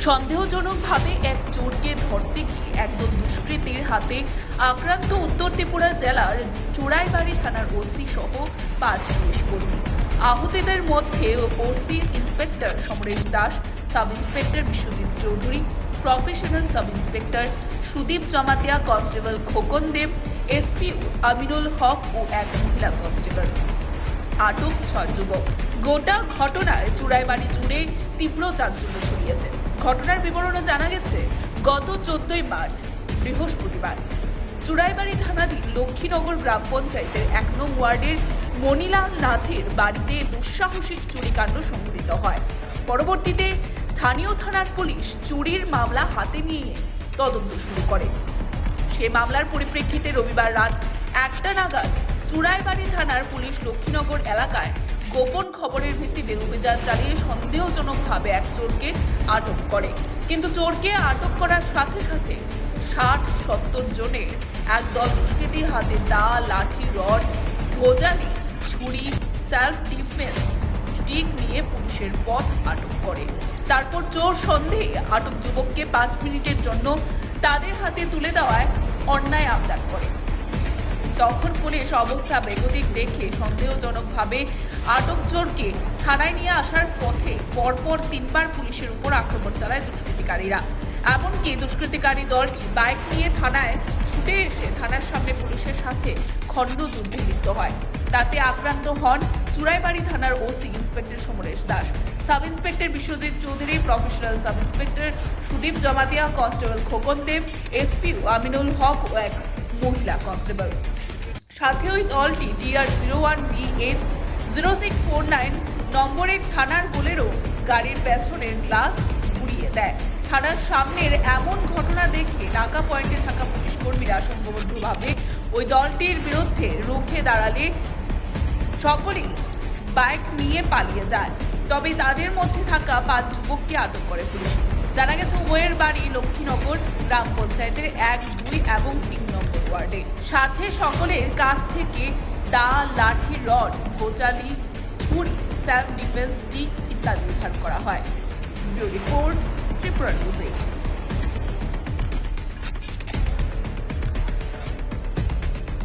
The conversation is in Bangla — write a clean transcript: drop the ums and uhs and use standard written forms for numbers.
সন্দেহজনকভাবে এক চোরকে ধরতে গিয়ে একদল দুষ্কৃতীর হাতে আক্রান্ত উত্তর ত্রিপুরা জেলার চোরাইবাড়ি থানার ওসি সহ 5 পুলিশকর্মী। আহতদের মধ্যে OC inspector Samaresh Das, sub inspector Biswajit Chowdhury, professional sub inspector Sudip Jamatia, constable Khokan Deb, SP Aminul Haque ও এক মহিলা কনস্টেবল। আটক 6 যুবক। গোটা ঘটনায় চোরাইবাড়ি জুড়ে তীব্র চাঞ্চল্য ছড়িয়েছে। ঘটনার বিবরণে জানা গেছে, গত 14 মার্চ বৃহস্পতিবার চোরাইবাড়ি থানাধীন লক্ষ্মীনগর গ্রাম পঞ্চায়েতের 1 নং ওয়ার্ডের মনিলাল নাথের বাড়িতে দুঃসাহসিক চুরিকাণ্ড সংঘটিত হয়। পরবর্তীতে স্থানীয় থানার পুলিশ চুরির মামলা হাতে নিয়ে তদন্ত শুরু করে। সেই মামলার পরিপ্রেক্ষিতে রবিবার রাত 1টা নাগাদ চোরাইবাড়ি থানার পুলিশ লক্ষ্মীনগর এলাকায় গোপন খবরের ভিত্তিতে অভিযান চালিয়ে সন্দেহজনকভাবে এক চোরকে আটক করে। কিন্তু চোরকে আটক করার সাথে সাথে 60-70 জনের একদল দুষ্কৃতী হাতে দা, লাঠি, রড, ভোজালি, ছুরি, সেলফ ডিফেন্স স্টিক নিয়ে পুলিশের পথ আটক করে। তারপর চোর সন্দেহে আটক যুবককে 5 মিনিটের জন্য তাদের হাতে তুলে দেওয়ায় অন্যায় আবদার করে। তখন পুলিশ অবস্থা বেগতিক দেখে সন্দেহজনকভাবে আটক চোরকে থানায় নিয়ে আসার পথে পরপর 3 বার পুলিশের উপর আক্রমণ চালায় দুষ্কৃতিকারীরা। এমনকি দুষ্কৃতিকারী দলটি বাইক নিয়ে থানায় ছুটে এসে থানার সামনে পুলিশের সাথে খণ্ডযুদ্ধে লিপ্ত হয়। তাতে আক্রান্ত হন চোরাইবাড়ি থানার OC inspector Samaresh Das, sub inspector Biswajit Chowdhury, professional sub inspector Sudip Jamatia, constable Khokan Deb, SP Aminul Haque ও এক মহিলা কনস্টেবল। সাথে ওই দলটি TR 01BH 0649 নম্বরের থানার বোলেরো গাড়ির পেছনের গ্লাস ঘুরিয়ে দেয়। থানার সামনের এমন ঘটনা দেখে নাকা পয়েন্টে থাকা পুলিশ কর্মীরা সংঘবদ্ধভাবে ওই দলটির বিরুদ্ধে রুখে দাঁড়ালে সকলেই বাইক নিয়ে পালিয়ে যায়। তবে তাদের মধ্যে থাকা 5 যুবককে আটক করে পুলিশ। জানা গেছে, উভয়ের বাড়ি লক্ষ্মীনগর গ্রাম পঞ্চায়েতের 1, 2 এবং 3 নম্বর ওয়ার্ডে। সাথে সকলের কাছ থেকে দা, লাঠি, রড, ভোজালি, ছুরি, সেলফ ডিফেন্স স্টিক ইত্যাদি উদ্ধার করা হয়। Report Tripura news.